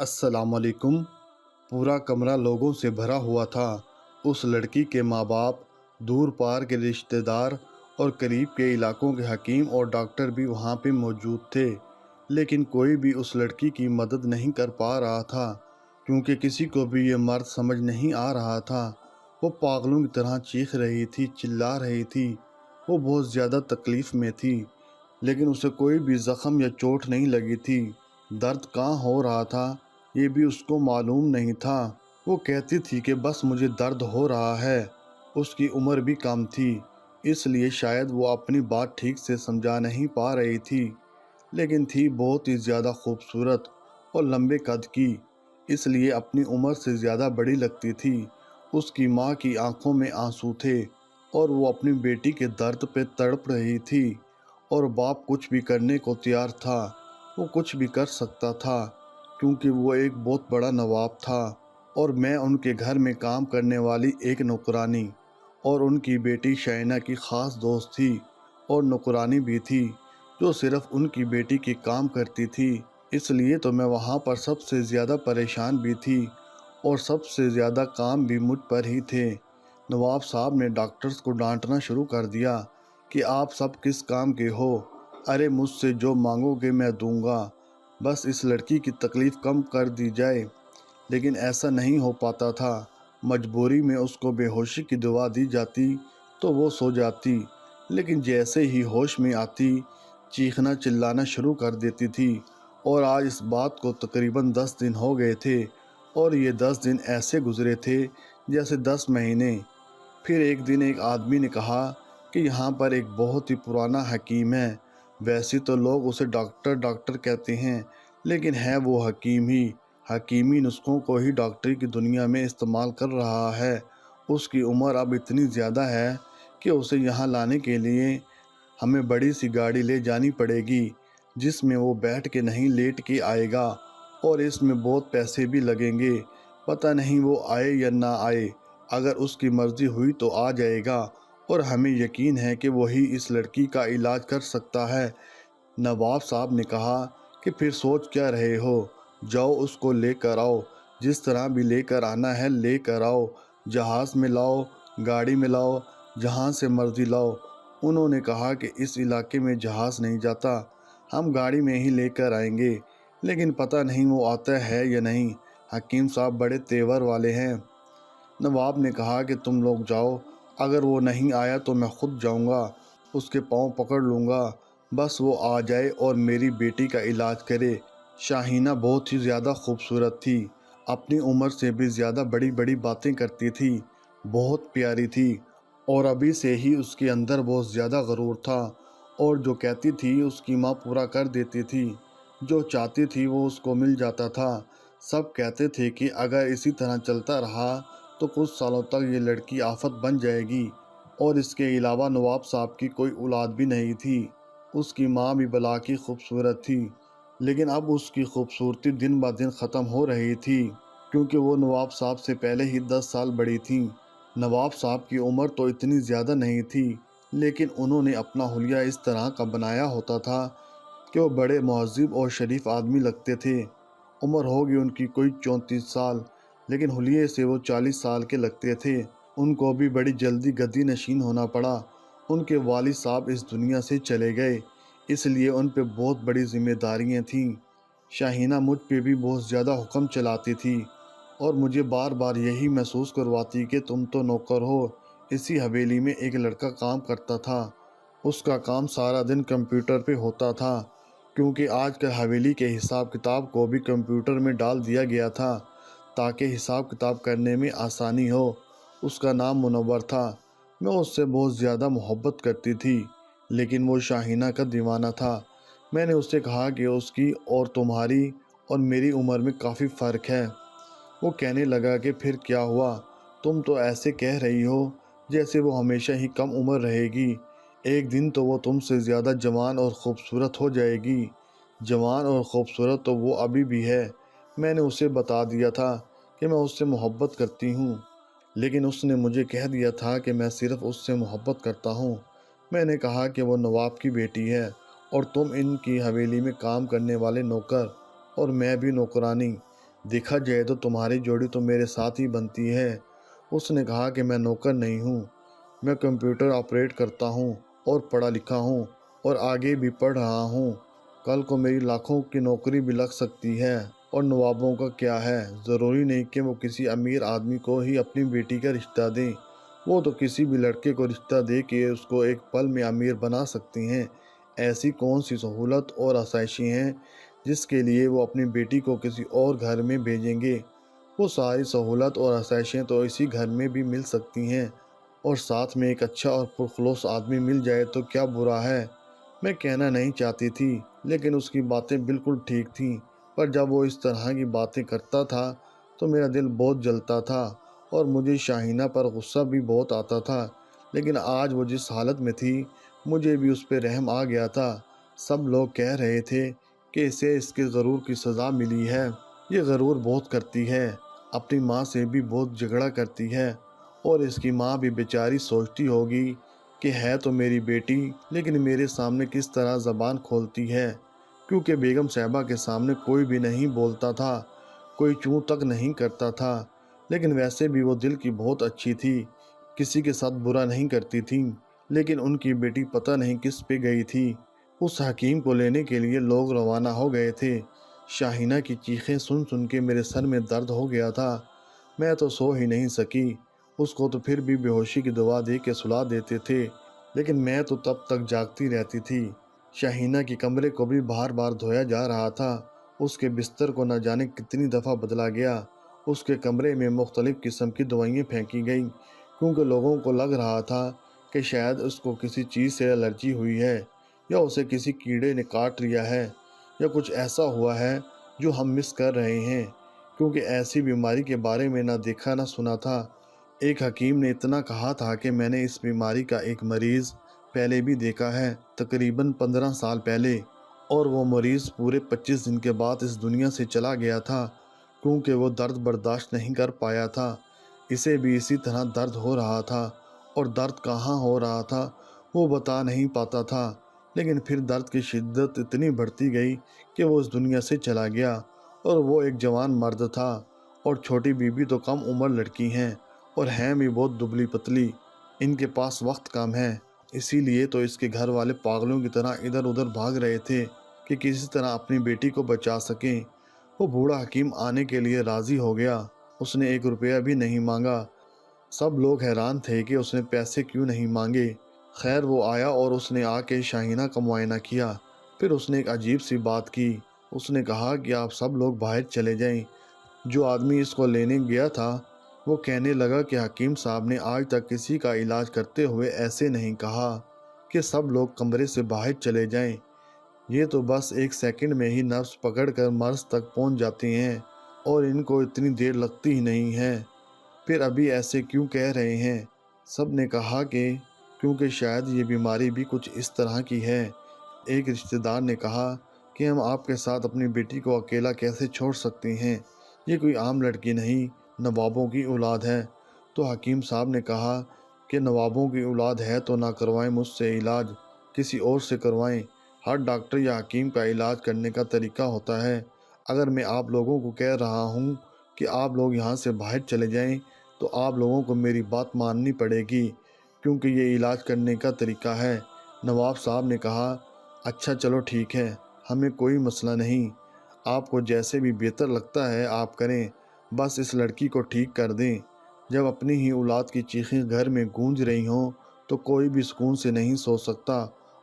السلام علیکم۔ پورا کمرہ لوگوں سے بھرا ہوا تھا۔ اس لڑکی کے ماں باپ، دور پار کے رشتہ دار اور قریب کے علاقوں کے حکیم اور ڈاکٹر بھی وہاں پہ موجود تھے، لیکن کوئی بھی اس لڑکی کی مدد نہیں کر پا رہا تھا، کیونکہ کسی کو بھی یہ مرض سمجھ نہیں آ رہا تھا۔ وہ پاگلوں کی طرح چیخ رہی تھی، چلا رہی تھی۔ وہ بہت زیادہ تکلیف میں تھی، لیکن اسے کوئی بھی زخم یا چوٹ نہیں لگی تھی۔ درد کہاں ہو رہا تھا یہ بھی اس کو معلوم نہیں تھا۔ وہ کہتی تھی کہ بس مجھے درد ہو رہا ہے۔ اس کی عمر بھی کم تھی، اس لیے شاید وہ اپنی بات ٹھیک سے سمجھا نہیں پا رہی تھی، لیکن تھی بہت ہی زیادہ خوبصورت اور لمبے قد کی، اس لیے اپنی عمر سے زیادہ بڑی لگتی تھی۔ اس کی ماں کی آنکھوں میں آنسو تھے اور وہ اپنی بیٹی کے درد پہ تڑپ رہی تھی، اور باپ کچھ بھی کرنے کو تیار تھا۔ وہ کچھ بھی کر سکتا تھا، کیونکہ وہ ایک بہت بڑا نواب تھا، اور میں ان کے گھر میں کام کرنے والی ایک نوکرانی اور ان کی بیٹی شائنہ کی خاص دوست تھی، اور نوکرانی بھی تھی جو صرف ان کی بیٹی کے کام کرتی تھی۔ اس لیے تو میں وہاں پر سب سے زیادہ پریشان بھی تھی، اور سب سے زیادہ کام بھی مجھ پر ہی تھے۔ نواب صاحب نے ڈاکٹرز کو ڈانٹنا شروع کر دیا کہ آپ سب کس کام کے ہو؟ ارے مجھ سے جو مانگو گے میں دوں گا، بس اس لڑکی کی تکلیف کم کر دی جائے۔ لیکن ایسا نہیں ہو پاتا تھا۔ مجبوری میں اس کو بے ہوشی کی دوا دی جاتی تو وہ سو جاتی، لیکن جیسے ہی ہوش میں آتی چیخنا چلانا شروع کر دیتی تھی۔ اور آج اس بات کو تقریباً 10 دن ہو گئے تھے، اور یہ 10 دن ایسے گزرے تھے جیسے 10 مہینے۔ پھر ایک دن ایک آدمی نے کہا کہ یہاں پر ایک بہت ہی پرانا حکیم ہے۔ ویسے تو لوگ اسے ڈاکٹر ڈاکٹر کہتے ہیں، لیکن ہے وہ حکیم ہی۔ حکیمی نسخوں کو ہی ڈاکٹری کی دنیا میں استعمال کر رہا ہے۔ اس کی عمر اب اتنی زیادہ ہے کہ اسے یہاں لانے کے لیے ہمیں بڑی سی گاڑی لے جانی پڑے گی، جس میں وہ بیٹھ کے نہیں لیٹ کے آئے گا، اور اس میں بہت پیسے بھی لگیں گے۔ پتہ نہیں وہ آئے یا نہ آئے، اگر اس کی مرضی ہوئی تو آ جائے گا، اور ہمیں یقین ہے کہ وہی اس لڑکی کا علاج کر سکتا ہے۔ نواب صاحب نے کہا کہ پھر سوچ کیا رہے ہو، جاؤ اس کو لے کر آؤ، جس طرح بھی لے کر آنا ہے لے کر آؤ، جہاز میں لاؤ، گاڑی میں لاؤ، جہاں سے مرضی لاؤ۔ انہوں نے کہا کہ اس علاقے میں جہاز نہیں جاتا، ہم گاڑی میں ہی لے کر آئیں گے، لیکن پتہ نہیں وہ آتا ہے یا نہیں۔ حکیم صاحب بڑے تیور والے ہیں۔ نواب نے کہا کہ تم لوگ جاؤ، اگر وہ نہیں آیا تو میں خود جاؤں گا، اس کے پاؤں پکڑ لوں گا، بس وہ آ جائے اور میری بیٹی کا علاج کرے۔ شاہینہ بہت ہی زیادہ خوبصورت تھی، اپنی عمر سے بھی زیادہ بڑی بڑی باتیں کرتی تھی، بہت پیاری تھی، اور ابھی سے ہی اس کے اندر بہت زیادہ غرور تھا، اور جو کہتی تھی اس کی ماں پورا کر دیتی تھی، جو چاہتی تھی وہ اس کو مل جاتا تھا۔ سب کہتے تھے کہ اگر اسی طرح چلتا رہا تو کچھ سالوں تک یہ لڑکی آفت بن جائے گی، اور اس کے علاوہ نواب صاحب کی کوئی اولاد بھی نہیں تھی۔ اس کی ماں بھی بلا کی خوبصورت تھی، لیکن اب اس کی خوبصورتی دن بہ دن ختم ہو رہی تھی، کیونکہ وہ نواب صاحب سے پہلے ہی 10 سال بڑی تھیں۔ نواب صاحب کی عمر تو اتنی زیادہ نہیں تھی، لیکن انہوں نے اپنا حلیہ اس طرح کا بنایا ہوتا تھا کہ وہ بڑے مہذب اور شریف آدمی لگتے تھے۔ عمر ہوگی ان کی کوئی 34 سال، لیکن حلیے سے وہ 40 سال کے لگتے تھے۔ ان کو بھی بڑی جلدی گدی نشین ہونا پڑا۔ ان کے والد صاحب اس دنیا سے چلے گئے، اس لیے ان پہ بہت بڑی ذمہ داریاں تھیں۔ شاہینہ مجھ پہ بھی بہت زیادہ حکم چلاتی تھی، اور مجھے بار بار یہی محسوس کرواتی کہ تم تو نوکر ہو۔ اسی حویلی میں ایک لڑکا کام کرتا تھا، اس کا کام سارا دن کمپیوٹر پہ ہوتا تھا، کیونکہ آج کل حویلی کے حساب کتاب کو بھی کمپیوٹر میں ڈال دیا گیا تھا تاکہ حساب کتاب کرنے میں آسانی ہو۔ اس کا نام منور تھا۔ میں اس سے بہت زیادہ محبت کرتی تھی، لیکن وہ شاہینہ کا دیوانہ تھا۔ میں نے اس سے کہا کہ اس کی اور تمہاری اور میری عمر میں کافی فرق ہے۔ وہ کہنے لگا کہ پھر کیا ہوا، تم تو ایسے کہہ رہی ہو جیسے وہ ہمیشہ ہی کم عمر رہے گی، ایک دن تو وہ تم سے زیادہ جوان اور خوبصورت ہو جائے گی۔ جوان اور خوبصورت تو وہ ابھی بھی ہے۔ میں نے اسے بتا دیا تھا کہ میں اس سے محبت کرتی ہوں، لیکن اس نے مجھے کہہ دیا تھا کہ میں صرف اس سے محبت کرتا ہوں۔ میں نے کہا کہ وہ نواب کی بیٹی ہے، اور تم ان کی حویلی میں کام کرنے والے نوکر، اور میں بھی نوکرانی۔ دیکھا جائے تو تمہاری جوڑی تو میرے ساتھ ہی بنتی ہے۔ اس نے کہا کہ میں نوکر نہیں ہوں، میں کمپیوٹر آپریٹ کرتا ہوں اور پڑھا لکھا ہوں اور آگے بھی پڑھ رہا ہوں۔ کل کو میری لاکھوں کی نوکری بھی لگ سکتی ہے۔ اور نوابوں کا کیا ہے، ضروری نہیں کہ وہ کسی امیر آدمی کو ہی اپنی بیٹی کا رشتہ دیں، وہ تو کسی بھی لڑکے کو رشتہ دے کے اس کو ایک پل میں امیر بنا سکتی ہیں۔ ایسی کون سی سہولت اور آسائشیں ہیں جس کے لیے وہ اپنی بیٹی کو کسی اور گھر میں بھیجیں گے؟ وہ ساری سہولت اور آسائشیں تو اسی گھر میں بھی مل سکتی ہیں، اور ساتھ میں ایک اچھا اور پرخلوص آدمی مل جائے تو کیا برا ہے؟ میں کہنا نہیں چاہتی تھی، لیکن اس کی باتیں بالکل ٹھیک تھیں، پر جب وہ اس طرح کی باتیں کرتا تھا تو میرا دل بہت جلتا تھا اور مجھے شاہینہ پر غصہ بھی بہت آتا تھا۔ لیکن آج وہ جس حالت میں تھی مجھے بھی اس پہ رحم آ گیا تھا۔ سب لوگ کہہ رہے تھے کہ اسے اس کے غرور کی سزا ملی ہے، یہ غرور بہت کرتی ہے، اپنی ماں سے بھی بہت جھگڑا کرتی ہے، اور اس کی ماں بھی بیچاری سوچتی ہوگی کہ ہے تو میری بیٹی لیکن میرے سامنے کس طرح زبان کھولتی ہے، کیونکہ بیگم صاحبہ کے سامنے کوئی بھی نہیں بولتا تھا، کوئی چوں تک نہیں کرتا تھا۔ لیکن ویسے بھی وہ دل کی بہت اچھی تھی، کسی کے ساتھ برا نہیں کرتی تھی، لیکن ان کی بیٹی پتہ نہیں کس پہ گئی تھی۔ اس حکیم کو لینے کے لیے لوگ روانہ ہو گئے تھے۔ شاہینہ کی چیخیں سن سن کے میرے سر میں درد ہو گیا تھا، میں تو سو ہی نہیں سکی۔ اس کو تو پھر بھی بے ہوشی کی دوا دے کے سلا دیتے تھے، لیکن میں تو تب تک جاگتی رہتی تھی۔ شاہینہ کے کمرے کو بھی بار بار دھویا جا رہا تھا، اس کے بستر کو نہ جانے کتنی دفعہ بدلا گیا، اس کے کمرے میں مختلف قسم کی دوائیں پھینکی گئیں، کیونکہ لوگوں کو لگ رہا تھا کہ شاید اس کو کسی چیز سے الرجی ہوئی ہے، یا اسے کسی کیڑے نے کاٹ لیا ہے، یا کچھ ایسا ہوا ہے جو ہم مس کر رہے ہیں، کیونکہ ایسی بیماری کے بارے میں نہ دیکھا نہ سنا تھا۔ ایک حکیم نے اتنا کہا تھا کہ میں نے اس بیماری کا ایک مریض پہلے بھی دیکھا ہے، تقریباً 15 سال پہلے، اور وہ مریض پورے 25 دن کے بعد اس دنیا سے چلا گیا تھا، کیونکہ وہ درد برداشت نہیں کر پایا تھا۔ اسے بھی اسی طرح درد ہو رہا تھا، اور درد کہاں ہو رہا تھا وہ بتا نہیں پاتا تھا، لیکن پھر درد کی شدت اتنی بڑھتی گئی کہ وہ اس دنیا سے چلا گیا، اور وہ ایک جوان مرد تھا، اور چھوٹی بیوی تو کم عمر لڑکی ہیں، اور ہیں بھی بہت دبلی پتلی، ان کے پاس وقت کم ہے، اسی لیے تو اس کے گھر والے پاگلوں کی طرح ادھر ادھر بھاگ رہے تھے کہ کسی طرح اپنی بیٹی کو بچا سکیں۔ وہ بوڑھا حکیم آنے کے لیے راضی ہو گیا، اس نے 1 روپیہ بھی نہیں مانگا۔ سب لوگ حیران تھے کہ اس نے پیسے کیوں نہیں مانگے۔ خیر وہ آیا اور اس نے آ کے شاہینہ کا معائنہ کیا، پھر اس نے ایک عجیب سی بات کی، اس نے کہا کہ آپ سب لوگ باہر چلے جائیں۔ جو آدمی اس کو لینے گیا تھا وہ کہنے لگا کہ حکیم صاحب نے آج تک کسی کا علاج کرتے ہوئے ایسے نہیں کہا کہ سب لوگ کمرے سے باہر چلے جائیں، یہ تو بس 1 سیکنڈ میں ہی نفس پکڑ کر مرض تک پہنچ جاتے ہیں، اور ان کو اتنی دیر لگتی ہی نہیں ہے، پھر ابھی ایسے کیوں کہہ رہے ہیں؟ سب نے کہا کہ کیونکہ شاید یہ بیماری بھی کچھ اس طرح کی ہے۔ ایک رشتہ دار نے کہا کہ ہم آپ کے ساتھ اپنی بیٹی کو اکیلا کیسے چھوڑ سکتے ہیں، یہ کوئی عام لڑکی نہیں، نوابوں کی اولاد ہے۔ تو حکیم صاحب نے کہا کہ نوابوں کی اولاد ہے تو نہ کروائیں مجھ سے علاج، کسی اور سے کروائیں، ہر ڈاکٹر یا حکیم کا علاج کرنے کا طریقہ ہوتا ہے۔ اگر میں آپ لوگوں کو کہہ رہا ہوں کہ آپ لوگ یہاں سے باہر چلے جائیں تو آپ لوگوں کو میری بات ماننی پڑے گی، کیونکہ یہ علاج کرنے کا طریقہ ہے۔ نواب صاحب نے کہا اچھا چلو ٹھیک ہے، ہمیں کوئی مسئلہ نہیں، آپ کو جیسے بھی بہتر لگتا ہے آپ کریں، بس اس لڑکی کو ٹھیک کر دیں۔ جب اپنی ہی اولاد کی چیخیں گھر میں گونج رہی ہوں تو کوئی بھی سکون سے نہیں سو سکتا،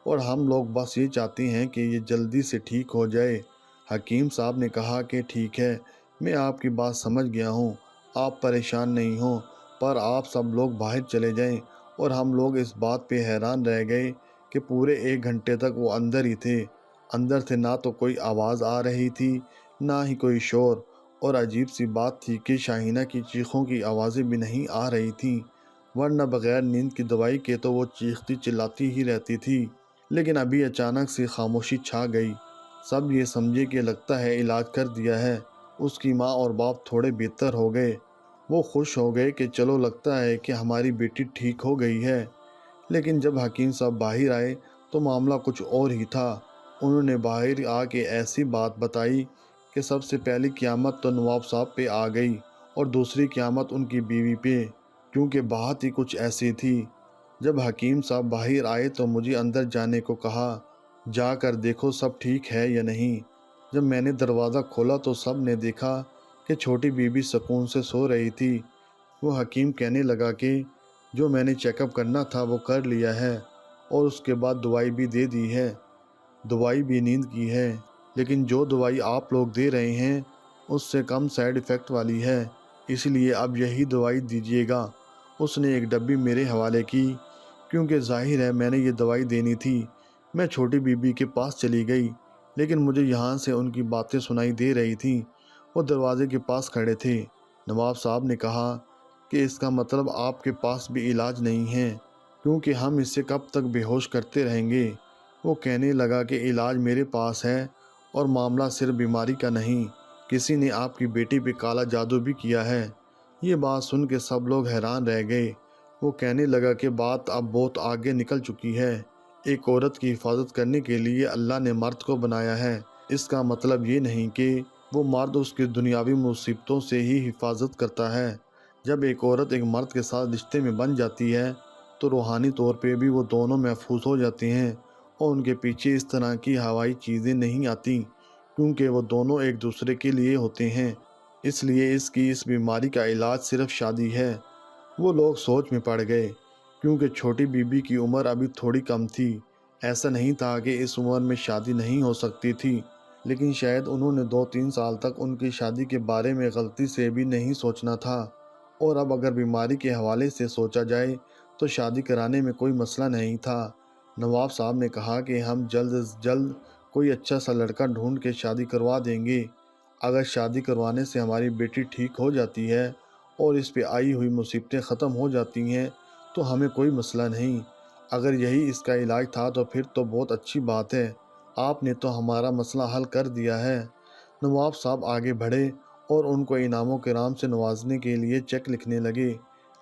اور ہم لوگ بس یہ چاہتے ہیں کہ یہ جلدی سے ٹھیک ہو جائے۔ حکیم صاحب نے کہا کہ ٹھیک ہے، میں آپ کی بات سمجھ گیا ہوں، آپ پریشان نہیں ہوں، پر آپ سب لوگ باہر چلے جائیں۔ اور ہم لوگ اس بات پہ حیران رہ گئے کہ پورے 1 گھنٹے تک وہ اندر ہی تھے، اندر سے نہ تو کوئی آواز آ رہی تھی نہ ہی کوئی شور، اور عجیب سی بات تھی کہ شاہینہ کی چیخوں کی آوازیں بھی نہیں آ رہی تھیں، ورنہ بغیر نیند کی دوائی کے تو وہ چیختی چلاتی ہی رہتی تھی، لیکن ابھی اچانک سے خاموشی چھا گئی۔ سب یہ سمجھے کہ لگتا ہے علاج کر دیا ہے، اس کی ماں اور باپ تھوڑے بہتر ہو گئے، وہ خوش ہو گئے کہ چلو لگتا ہے کہ ہماری بیٹی ٹھیک ہو گئی ہے۔ لیکن جب حکیم صاحب باہر آئے تو معاملہ کچھ اور ہی تھا، انہوں نے باہر آ کے ایسی بات بتائی کہ کہ سب سے پہلی قیامت تو نواب صاحب پہ آ گئی اور دوسری قیامت ان کی بیوی پہ، کیونکہ بات ہی کچھ ایسی تھی۔ جب حکیم صاحب باہر آئے تو مجھے اندر جانے کو کہا، جا کر دیکھو سب ٹھیک ہے یا نہیں۔ جب میں نے دروازہ کھولا تو سب نے دیکھا کہ چھوٹی بی بی سکون سے سو رہی تھی۔ وہ حکیم کہنے لگا کہ جو میں نے چیک اپ کرنا تھا وہ کر لیا ہے اور اس کے بعد دوائی بھی دے دی ہے، دوائی بھی نیند کی ہے، لیکن جو دوائی آپ لوگ دے رہے ہیں اس سے کم سائیڈ ایفیکٹ والی ہے، اس لیے اب یہی دوائی دیجیے گا۔ اس نے ایک ڈبی میرے حوالے کی، کیونکہ ظاہر ہے میں نے یہ دوائی دینی تھی۔ میں چھوٹی بی بی کے پاس چلی گئی، لیکن مجھے یہاں سے ان کی باتیں سنائی دے رہی تھیں۔ وہ دروازے کے پاس کھڑے تھے۔ نواب صاحب نے کہا کہ اس کا مطلب آپ کے پاس بھی علاج نہیں ہے، کیونکہ ہم اس سے کب تک بے ہوش کرتے رہیں گے۔ وہ کہنے لگا کہ علاج میرے پاس ہے اور معاملہ صرف بیماری کا نہیں، کسی نے آپ کی بیٹی پہ کالا جادو بھی کیا ہے۔ یہ بات سن کے سب لوگ حیران رہ گئے۔ وہ کہنے لگا کہ بات اب بہت آگے نکل چکی ہے۔ ایک عورت کی حفاظت کرنے کے لیے اللہ نے مرد کو بنایا ہے، اس کا مطلب یہ نہیں کہ وہ مرد اس کی دنیاوی مصیبتوں سے ہی حفاظت کرتا ہے۔ جب ایک عورت ایک مرد کے ساتھ رشتے میں بن جاتی ہے تو روحانی طور پہ بھی وہ دونوں محفوظ ہو جاتے ہیں اور ان کے پیچھے اس طرح کی ہوائی چیزیں نہیں آتی، کیونکہ وہ دونوں ایک دوسرے کے لیے ہوتے ہیں۔ اس لیے اس بیماری کا علاج صرف شادی ہے۔ وہ لوگ سوچ میں پڑ گئے، کیونکہ چھوٹی بی بی کی عمر ابھی تھوڑی کم تھی۔ ایسا نہیں تھا کہ اس عمر میں شادی نہیں ہو سکتی تھی، لیکن شاید انہوں نے 2-3 سال تک ان کی شادی کے بارے میں غلطی سے بھی نہیں سوچنا تھا، اور اب اگر بیماری کے حوالے سے سوچا جائے تو شادی کرانے میں کوئی مسئلہ نہیں تھا۔ نواب صاحب نے کہا کہ ہم جلد از جلد کوئی اچھا سا لڑکا ڈھونڈ کے شادی کروا دیں گے۔ اگر شادی کروانے سے ہماری بیٹی ٹھیک ہو جاتی ہے اور اس پہ آئی ہوئی مصیبتیں ختم ہو جاتی ہیں تو ہمیں کوئی مسئلہ نہیں۔ اگر یہی اس کا علاج تھا تو پھر تو بہت اچھی بات ہے، آپ نے تو ہمارا مسئلہ حل کر دیا ہے۔ نواب صاحب آگے بڑھے اور ان کو انعام و کرام سے نوازنے کے لیے چیک لکھنے لگے،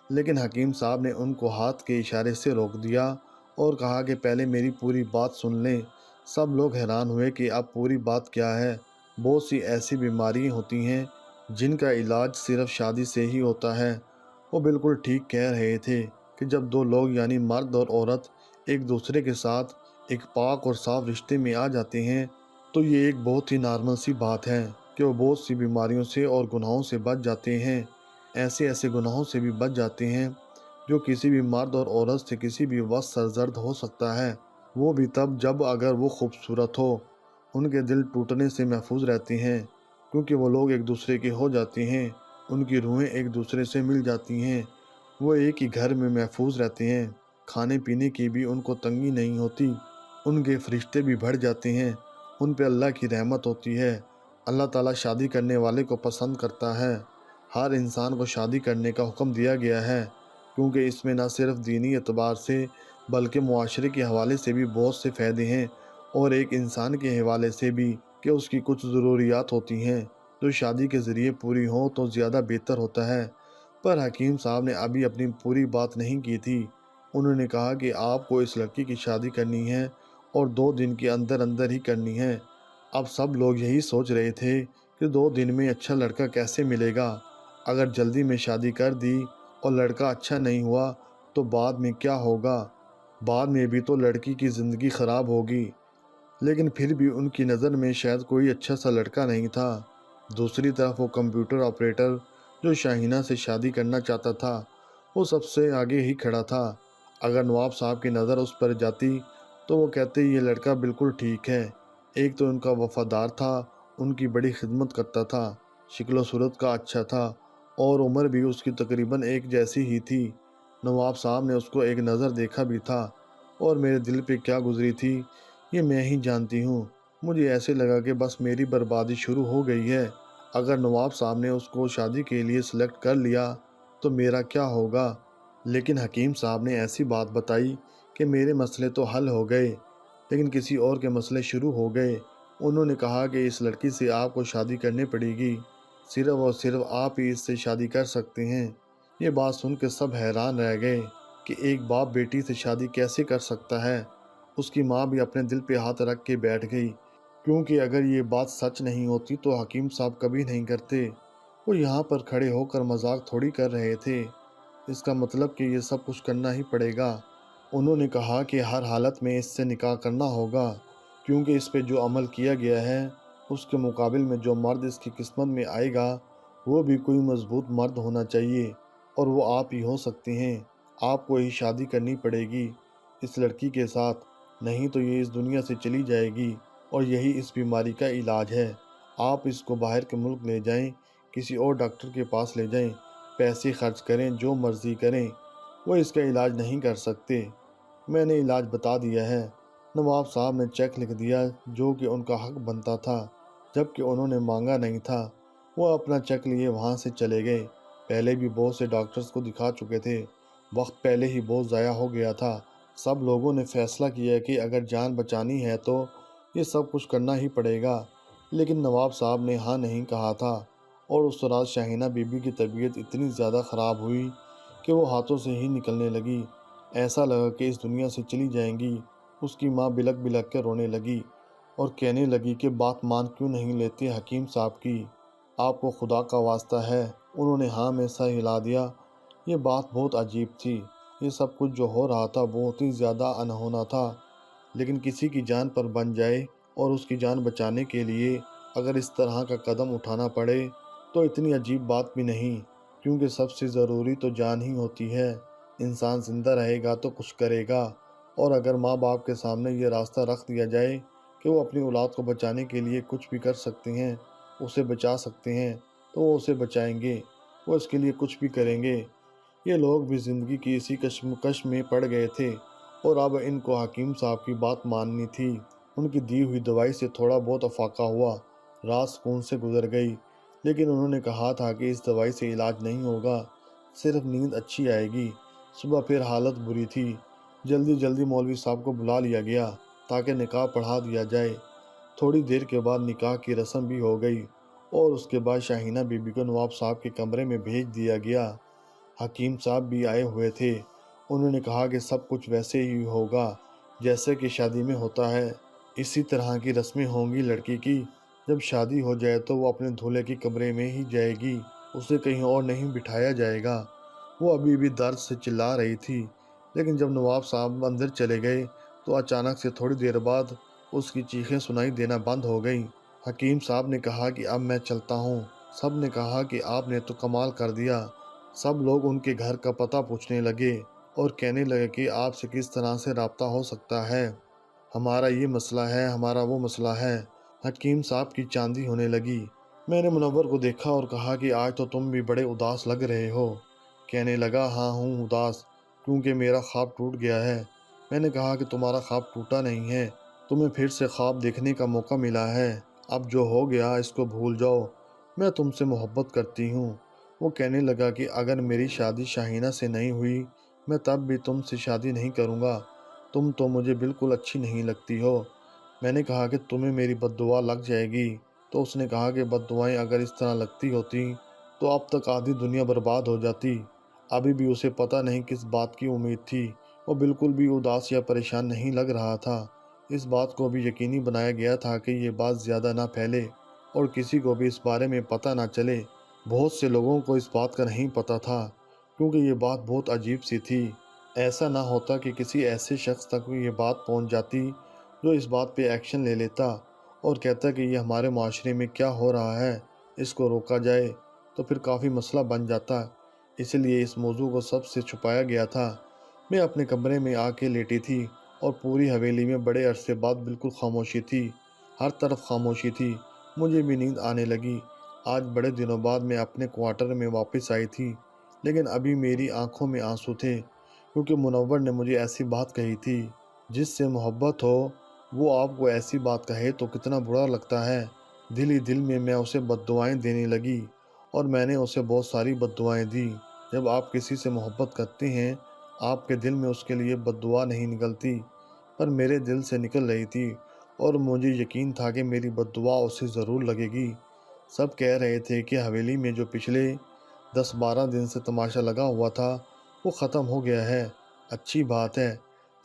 لیکن حکیم صاحب نے ان کو ہاتھ کے اشارے سے روک دیا اور کہا کہ پہلے میری پوری بات سن لیں۔ سب لوگ حیران ہوئے کہ اب پوری بات کیا ہے۔ بہت سی ایسی بیماریاں ہوتی ہیں جن کا علاج صرف شادی سے ہی ہوتا ہے۔ وہ بالکل ٹھیک کہہ رہے تھے کہ جب دو لوگ یعنی مرد اور عورت ایک دوسرے کے ساتھ ایک پاک اور صاف رشتے میں آ جاتے ہیں تو یہ ایک بہت ہی نارمل سی بات ہے کہ وہ بہت سی بیماریوں سے اور گناہوں سے بچ جاتے ہیں۔ ایسے گناہوں سے بھی بچ جاتے ہیں جو کسی بھی مرد اور عورت سے کسی بھی وقت سرزد ہو سکتا ہے، وہ بھی تب جب اگر وہ خوبصورت ہو۔ ان کے دل ٹوٹنے سے محفوظ رہتے ہیں، کیونکہ وہ لوگ ایک دوسرے کے ہو جاتے ہیں، ان کی روحیں ایک دوسرے سے مل جاتی ہیں، وہ ایک ہی گھر میں محفوظ رہتے ہیں، کھانے پینے کی بھی ان کو تنگی نہیں ہوتی، ان کے فرشتے بھی بڑھ جاتے ہیں، ان پہ اللہ کی رحمت ہوتی ہے۔ اللہ تعالیٰ شادی کرنے والے کو پسند کرتا ہے۔ ہر انسان کو شادی کرنے کا حکم دیا گیا ہے، کیونکہ اس میں نہ صرف دینی اعتبار سے بلکہ معاشرے کے حوالے سے بھی بہت سے فائدے ہیں، اور ایک انسان کے حوالے سے بھی کہ اس کی کچھ ضروریات ہوتی ہیں جو شادی کے ذریعے پوری ہوں تو زیادہ بہتر ہوتا ہے۔ پر حکیم صاحب نے ابھی اپنی پوری بات نہیں کی تھی۔ انہوں نے کہا کہ آپ کو اس لڑکی کی شادی کرنی ہے اور 2 دن کے اندر اندر ہی کرنی ہے۔ اب سب لوگ یہی سوچ رہے تھے کہ 2 دن میں اچھا لڑکا کیسے ملے گا۔ اگر جلدی میں شادی کر دی اور لڑکا اچھا نہیں ہوا تو بعد میں کیا ہوگا؟ بعد میں بھی تو لڑکی کی زندگی خراب ہوگی۔ لیکن پھر بھی ان کی نظر میں شاید کوئی اچھا سا لڑکا نہیں تھا۔ دوسری طرف وہ کمپیوٹر آپریٹر جو شاہینہ سے شادی کرنا چاہتا تھا وہ سب سے آگے ہی کھڑا تھا۔ اگر نواب صاحب کی نظر اس پر جاتی تو وہ کہتے یہ لڑکا بالکل ٹھیک ہے۔ ایک تو ان کا وفادار تھا، ان کی بڑی خدمت کرتا تھا، شکل و صورت کا اچھا تھا اور عمر بھی اس کی تقریباً ایک جیسی ہی تھی۔ نواب صاحب نے اس کو ایک نظر دیکھا بھی تھا اور میرے دل پہ کیا گزری تھی یہ میں ہی جانتی ہوں۔ مجھے ایسے لگا کہ بس میری بربادی شروع ہو گئی ہے۔ اگر نواب صاحب نے اس کو شادی کے لیے سلیکٹ کر لیا تو میرا کیا ہوگا؟ لیکن حکیم صاحب نے ایسی بات بتائی کہ میرے مسئلے تو حل ہو گئے، لیکن کسی اور کے مسئلے شروع ہو گئے۔ انہوں نے کہا کہ اس لڑکی سے آپ کو شادی کرنی پڑے گی، صرف اور صرف آپ ہی اس سے شادی کر سکتے ہیں۔ یہ بات سن کے سب حیران رہ گئے کہ ایک باپ بیٹی سے شادی کیسے کر سکتا ہے۔ اس کی ماں بھی اپنے دل پہ ہاتھ رکھ کے بیٹھ گئی، کیونکہ اگر یہ بات سچ نہیں ہوتی تو حکیم صاحب کبھی نہیں کرتے۔ وہ یہاں پر کھڑے ہو کر مذاق تھوڑی کر رہے تھے، اس کا مطلب کہ یہ سب کچھ کرنا ہی پڑے گا۔ انہوں نے کہا کہ ہر حالت میں اس سے نکاح کرنا ہوگا، کیونکہ اس پہ جو عمل کیا گیا ہے اس کے مقابل میں جو مرد اس کی قسمت میں آئے گا وہ بھی کوئی مضبوط مرد ہونا چاہیے، اور وہ آپ ہی ہو سکتے ہیں۔ آپ کو ہی شادی کرنی پڑے گی اس لڑکی کے ساتھ، نہیں تو یہ اس دنیا سے چلی جائے گی، اور یہی اس بیماری کا علاج ہے۔ آپ اس کو باہر کے ملک لے جائیں، کسی اور ڈاکٹر کے پاس لے جائیں، پیسے خرچ کریں، جو مرضی کریں، وہ اس کا علاج نہیں کر سکتے۔ میں نے علاج بتا دیا ہے۔ نواب صاحب نے چیک لکھ دیا، جو کہ ان کا حق بنتا تھا، جبکہ انہوں نے مانگا نہیں تھا۔ وہ اپنا چیک لیے وہاں سے چلے گئے۔ پہلے بھی بہت سے ڈاکٹرز کو دکھا چکے تھے، وقت پہلے ہی بہت ضائع ہو گیا تھا۔ سب لوگوں نے فیصلہ کیا کہ اگر جان بچانی ہے تو یہ سب کچھ کرنا ہی پڑے گا، لیکن نواب صاحب نے ہاں نہیں کہا تھا، اور اس رات شاہینہ بی بی کی طبیعت اتنی زیادہ خراب ہوئی کہ وہ ہاتھوں سے ہی نکلنے لگی۔ ایسا لگا کہ اس دنیا سے چلی جائیں گی۔ اس کی ماں بلک بلک کے رونے لگی اور کہنے لگی کہ بات مان کیوں نہیں لیتے حکیم صاحب کی، آپ کو خدا کا واسطہ ہے۔ انہوں نے ہاں میں سر ہلا دیا۔ یہ بات بہت عجیب تھی، یہ سب کچھ جو ہو رہا تھا بہت ہی زیادہ انہونا تھا، لیکن کسی کی جان پر بن جائے اور اس کی جان بچانے کے لیے اگر اس طرح کا قدم اٹھانا پڑے تو اتنی عجیب بات بھی نہیں، کیونکہ سب سے ضروری تو جان ہی ہوتی ہے۔ انسان زندہ رہے گا تو کچھ کرے گا، اور اگر ماں باپ کے سامنے یہ راستہ رکھ دیا جائے کہ وہ اپنی اولاد کو بچانے کے لیے کچھ بھی کر سکتے ہیں، اسے بچا سکتے ہیں، تو وہ اسے بچائیں گے، وہ اس کے لیے کچھ بھی کریں گے۔ یہ لوگ بھی زندگی کی اسی کشمکش میں پڑ گئے تھے، اور اب ان کو حکیم صاحب کی بات ماننی تھی۔ ان کی دی ہوئی دوائی سے تھوڑا بہت افاقہ ہوا، رات سکون سے گزر گئی، لیکن انہوں نے کہا تھا کہ اس دوائی سے علاج نہیں ہوگا، صرف نیند اچھی آئے گی۔ صبح پھر حالت بری تھی۔ جلدی جلدی مولوی صاحب کو بلا لیا گیا تاکہ نکاح پڑھا دیا جائے۔ تھوڑی دیر کے بعد نکاح کی رسم بھی ہو گئی، اور اس کے بعد شاہینہ بی بی کو نواب صاحب کے کمرے میں بھیج دیا گیا۔ حکیم صاحب بھی آئے ہوئے تھے۔ انہوں نے کہا کہ سب کچھ ویسے ہی ہوگا جیسے کہ شادی میں ہوتا ہے، اسی طرح کی رسمیں ہوں گی لڑکی کی۔ جب شادی ہو جائے تو وہ اپنے دولہے کے کمرے میں ہی جائے گی، اسے کہیں اور نہیں بٹھایا جائے گا۔ وہ ابھی بھی درد سے چلا رہی تھی، لیکن جب نواب صاحب اندر چلے گئے تو اچانک سے تھوڑی دیر بعد اس کی چیخیں سنائی دینا بند ہو گئیں۔ حکیم صاحب نے کہا کہ اب میں چلتا ہوں۔ سب نے کہا کہ آپ نے تو کمال کر دیا۔ سب لوگ ان کے گھر کا پتہ پوچھنے لگے اور کہنے لگے کہ آپ سے کس طرح سے رابطہ ہو سکتا ہے، ہمارا یہ مسئلہ ہے، ہمارا وہ مسئلہ ہے۔ حکیم صاحب کی چاندی ہونے لگی۔ میں نے منور کو دیکھا اور کہا کہ آج تو تم بھی بڑے اداس لگ رہے ہو۔ کہنے لگا ہاں ہوں اداس، کیونکہ میرا خواب ٹوٹ گیا ہے۔ میں نے کہا کہ تمہارا خواب ٹوٹا نہیں ہے، تمہیں پھر سے خواب دیکھنے کا موقع ملا ہے۔ اب جو ہو گیا اس کو بھول جاؤ، میں تم سے محبت کرتی ہوں۔ وہ کہنے لگا کہ اگر میری شادی شاہینہ سے نہیں ہوئی میں تب بھی تم سے شادی نہیں کروں گا، تم تو مجھے بالکل اچھی نہیں لگتی ہو۔ میں نے کہا کہ تمہیں میری بد دعا لگ جائے گی، تو اس نے کہا کہ بد دعائیں اگر اس طرح لگتی ہوتی تو اب تک آدھی دنیا برباد ہو جاتی۔ ابھی بھی اسے پتہ نہیں کس بات کی امید تھی، وہ بالکل بھی اداس یا پریشان نہیں لگ رہا تھا۔ اس بات کو بھی یقینی بنایا گیا تھا کہ یہ بات زیادہ نہ پھیلے اور کسی کو بھی اس بارے میں پتہ نہ چلے۔ بہت سے لوگوں کو اس بات کا نہیں پتہ تھا، کیونکہ یہ بات بہت عجیب سی تھی۔ ایسا نہ ہوتا کہ کسی ایسے شخص تک یہ بات پہنچ جاتی جو اس بات پہ ایکشن لے لیتا اور کہتا کہ یہ ہمارے معاشرے میں کیا ہو رہا ہے، اس کو روکا جائے، تو پھر کافی مسئلہ بن جاتا۔ اس لیے اس موضوع کو سب سے چھپایا گیا تھا۔ میں اپنے کمرے میں آ کے لیٹی تھی اور پوری حویلی میں بڑے عرصے بعد بالکل خاموشی تھی، ہر طرف خاموشی تھی۔ مجھے بھی نیند آنے لگی۔ آج بڑے دنوں بعد میں اپنے کوارٹر میں واپس آئی تھی، لیکن ابھی میری آنکھوں میں آنسو تھے، کیونکہ منور نے مجھے ایسی بات کہی تھی۔ جس سے محبت ہو وہ آپ کو ایسی بات کہے تو کتنا برا لگتا ہے۔ دل ہی دل میں اسے بد دعائیں دینے لگی، اور میں نے اسے بہت ساری بد دعائیں دی۔ جب آپ کسی سے محبت کرتے ہیں آپ کے دل میں اس کے لیے بد دعا نہیں نکلتی، پر میرے دل سے نکل رہی تھی، اور مجھے یقین تھا کہ میری بد دعا اسے ضرور لگے گی۔ سب کہہ رہے تھے کہ حویلی میں جو پچھلے 10-12 دن سے تماشا لگا ہوا تھا وہ ختم ہو گیا ہے۔ اچھی بات ہے،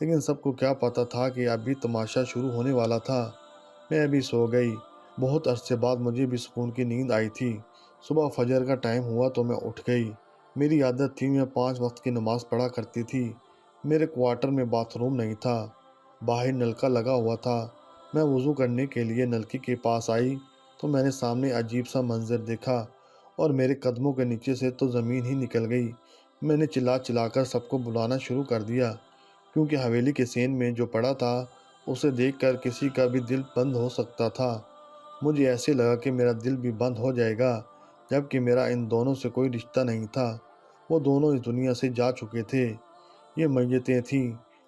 لیکن سب کو کیا پتہ تھا کہ اب بھی تماشا شروع ہونے والا تھا۔ میں بھی سو گئی۔ بہت عرصے بعد مجھے بھی سکون کی نیند آئی تھی۔ صبح فجر کا ٹائم ہوا تو میں اٹھ گئی۔ میری عادت تھی میں 5 وقت کی نماز پڑھا کرتی تھی۔ میرے کوارٹر میں باتھ روم نہیں تھا، باہر نلکا لگا ہوا تھا۔ میں وضو کرنے کے لیے نلکی کے پاس آئی تو میں نے سامنے عجیب سا منظر دیکھا اور میرے قدموں کے نیچے سے تو زمین ہی نکل گئی۔ میں نے چلا چلا کر سب کو بلانا شروع کر دیا، کیونکہ حویلی کے سین میں جو پڑا تھا اسے دیکھ کر کسی کا بھی دل بند ہو سکتا تھا۔ مجھے ایسے لگا کہ میرا دل بھی بند ہو جائے گا، جبکہ میرا ان دونوں سے کوئی رشتہ نہیں تھا۔ وہ دونوں اس دنیا سے جا چکے تھے۔ یہ میتیں تھیں،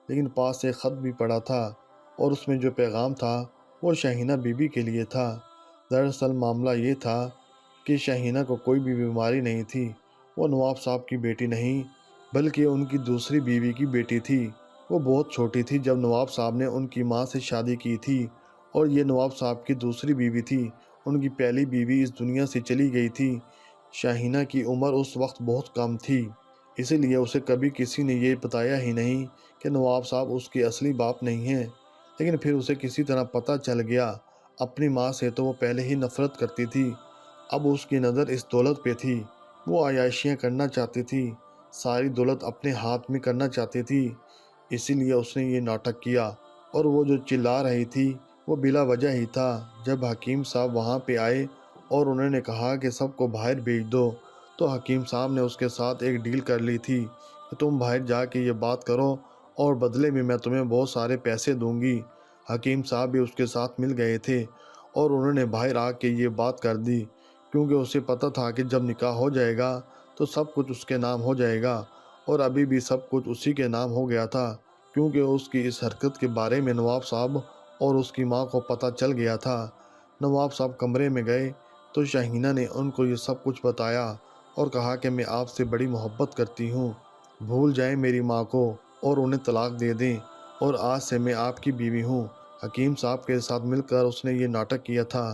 لیکن پاس سے خط بھی پڑا تھا اور اس میں جو پیغام تھا وہ شاہینہ بی بی کے لیے تھا۔ دراصل معاملہ یہ تھا کہ شاہینہ کو کوئی بھی بیماری نہیں تھی۔ وہ نواب صاحب کی بیٹی نہیں بلکہ ان کی دوسری بیوی کی بیٹی تھی۔ وہ بہت چھوٹی تھی جب نواب صاحب نے ان کی ماں سے شادی کی تھی، اور یہ نواب صاحب کی دوسری بیوی تھی۔ ان کی پہلی بیوی اس دنیا سے چلی گئی تھی۔ شاہینہ کی عمر اس وقت بہت کم تھی، اسی لیے اسے کبھی کسی نے یہ بتایا ہی نہیں کہ نواب صاحب اس کے اصلی باپ نہیں ہیں۔ لیکن پھر اسے کسی طرح پتہ چل گیا۔ اپنی ماں سے تو وہ پہلے ہی نفرت کرتی تھی، اب اس کی نظر اس دولت پہ تھی۔ وہ عیاشیاں کرنا چاہتی تھی، ساری دولت اپنے ہاتھ میں کرنا چاہتی تھی، اسی لیے اس نے یہ ناٹک کیا۔ اور وہ جو چلا رہی تھی وہ بلا وجہ ہی تھا۔ جب حکیم صاحب وہاں پہ آئے اور انہوں نے کہا کہ سب کو باہر بھیج دو، تو حکیم صاحب نے اس کے ساتھ ایک ڈیل کر لی تھی کہ تم باہر جا کے یہ بات کرو اور بدلے میں تمہیں بہت سارے پیسے دوں گی۔ حکیم صاحب بھی اس کے ساتھ مل گئے تھے اور انہوں نے باہر آ کے یہ بات کر دی، کیونکہ اسے پتہ تھا کہ جب نکاح ہو جائے گا تو سب کچھ اس کے نام ہو جائے گا، اور ابھی بھی سب کچھ اسی کے نام ہو گیا تھا، کیونکہ اس کی اس حرکت کے بارے میں نواب صاحب اور اس کی ماں کو پتہ چل گیا تھا۔ نواب صاحب کمرے میں گئے تو شاہینہ نے ان کو یہ سب کچھ بتایا اور کہا کہ میں آپ سے بڑی محبت کرتی ہوں، بھول جائیں میری ماں کو اور انہیں طلاق دے دیں، اور آج سے میں آپ کی بیوی ہوں۔ حکیم صاحب کے ساتھ مل کر اس نے یہ ناٹک کیا تھا۔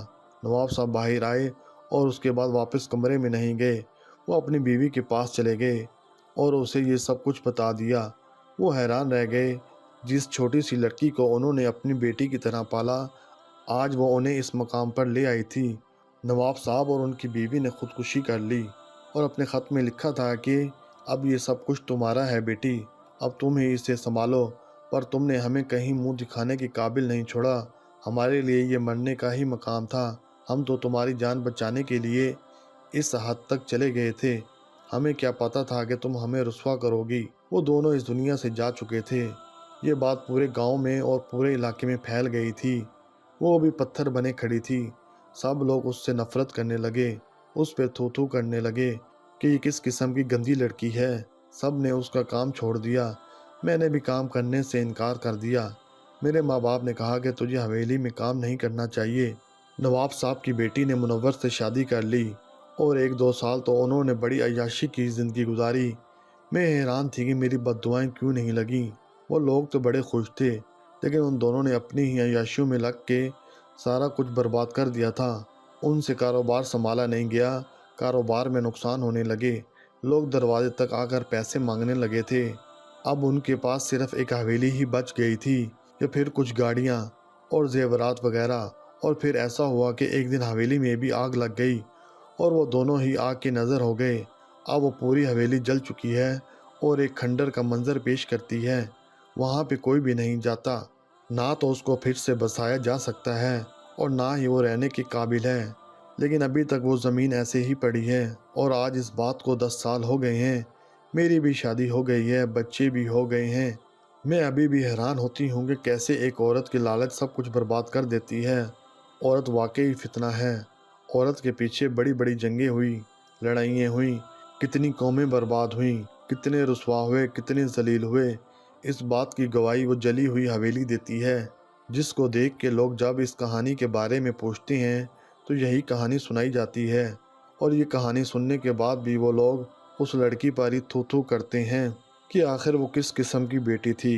نواب صاحب باہر آئے اور اس کے بعد واپس کمرے میں نہیں گئے۔ وہ اپنی بیوی کے پاس چلے گئے اور اسے یہ سب کچھ بتا دیا۔ وہ حیران رہ گئے، جس چھوٹی سی لڑکی کو انہوں نے اپنی بیٹی کی طرح پالا، آج وہ انہیں اس مقام پر لے آئی تھی۔ نواب صاحب اور ان کی بیوی نے خودکشی کر لی اور اپنے خط میں لکھا تھا کہ اب یہ سب کچھ تمہارا ہے بیٹی، اب تم ہی اسے سنبھالو، پر تم نے ہمیں کہیں منہ دکھانے کے قابل نہیں چھوڑا۔ ہمارے لیے یہ مرنے کا ہی مقام تھا، ہم تو تمہاری جان بچانے کے لیے اس حد تک چلے گئے تھے، ہمیں کیا پتا تھا کہ تم ہمیں رسوا کرو گی۔ وہ دونوں اس دنیا سے جا چکے تھے۔ یہ بات پورے گاؤں میں اور پورے علاقے میں پھیل گئی تھی۔ وہ بھی پتھر بنے کھڑی تھی۔ سب لوگ اس سے نفرت کرنے لگے، اس پہ تھو تھو کرنے لگے کہ یہ کس قسم کی گندی لڑکی ہے۔ سب نے اس کا کام چھوڑ دیا۔ میں نے بھی کام کرنے سے انکار کر دیا۔ میرے ماں باپ نے کہا کہ تجھے حویلی میں کام نہیں کرنا چاہیے۔ نواب صاحب کی بیٹی نے منور سے شادی کر لی اور 1-2 سال تو انہوں نے بڑی عیاشی کی زندگی گزاری۔ میں حیران تھی کہ میری بد دعائیں کیوں نہیں لگیں۔ وہ لوگ تو بڑے خوش تھے، لیکن ان دونوں نے اپنی ہی عیاشیوں میں لگ کے سارا کچھ برباد کر دیا تھا۔ ان سے کاروبار سنبھالا نہیں گیا، کاروبار میں نقصان ہونے لگے، لوگ دروازے تک آ کر پیسے مانگنے لگے تھے۔ اب ان کے پاس صرف ایک حویلی ہی بچ گئی تھی، یا پھر کچھ گاڑیاں اور زیورات وغیرہ۔ اور پھر ایسا ہوا کہ ایک دن حویلی میں بھی آگ لگ گئی اور وہ دونوں ہی آگ کے نظر ہو گئے۔ اب وہ پوری حویلی جل چکی ہے اور ایک کھنڈر کا منظر پیش کرتی ہے۔ وہاں پہ کوئی بھی نہیں جاتا، نہ تو اس کو پھر سے بسایا جا سکتا ہے اور نہ ہی وہ رہنے کے قابل ہے۔ لیکن ابھی تک وہ زمین ایسے ہی پڑی ہے، اور آج اس بات کو 10 سال ہو گئے ہیں۔ میری بھی شادی ہو گئی ہے، بچے بھی ہو گئے ہیں۔ میں ابھی بھی حیران ہوتی ہوں کہ کیسے ایک عورت کی لالچ سب کچھ برباد کر دیتی ہے۔ عورت واقعی فتنہ ہے۔ عورت کے پیچھے بڑی بڑی جنگیں ہوئی، لڑائیاں ہوئیں، کتنی قومیں برباد ہوئیں، کتنے رسوا ہوئے، کتنے ذلیل ہوئے۔ اس بات کی گواہی وہ جلی ہوئی حویلی دیتی ہے، جس کو دیکھ کے لوگ جب اس کہانی کے بارے میں پوچھتے ہیں تو یہی کہانی سنائی جاتی ہے، اور یہ کہانی سننے کے بعد بھی وہ لوگ اس لڑکی پر ہی تھو تھو کرتے ہیں کہ آخر وہ کس قسم کی بیٹی تھی۔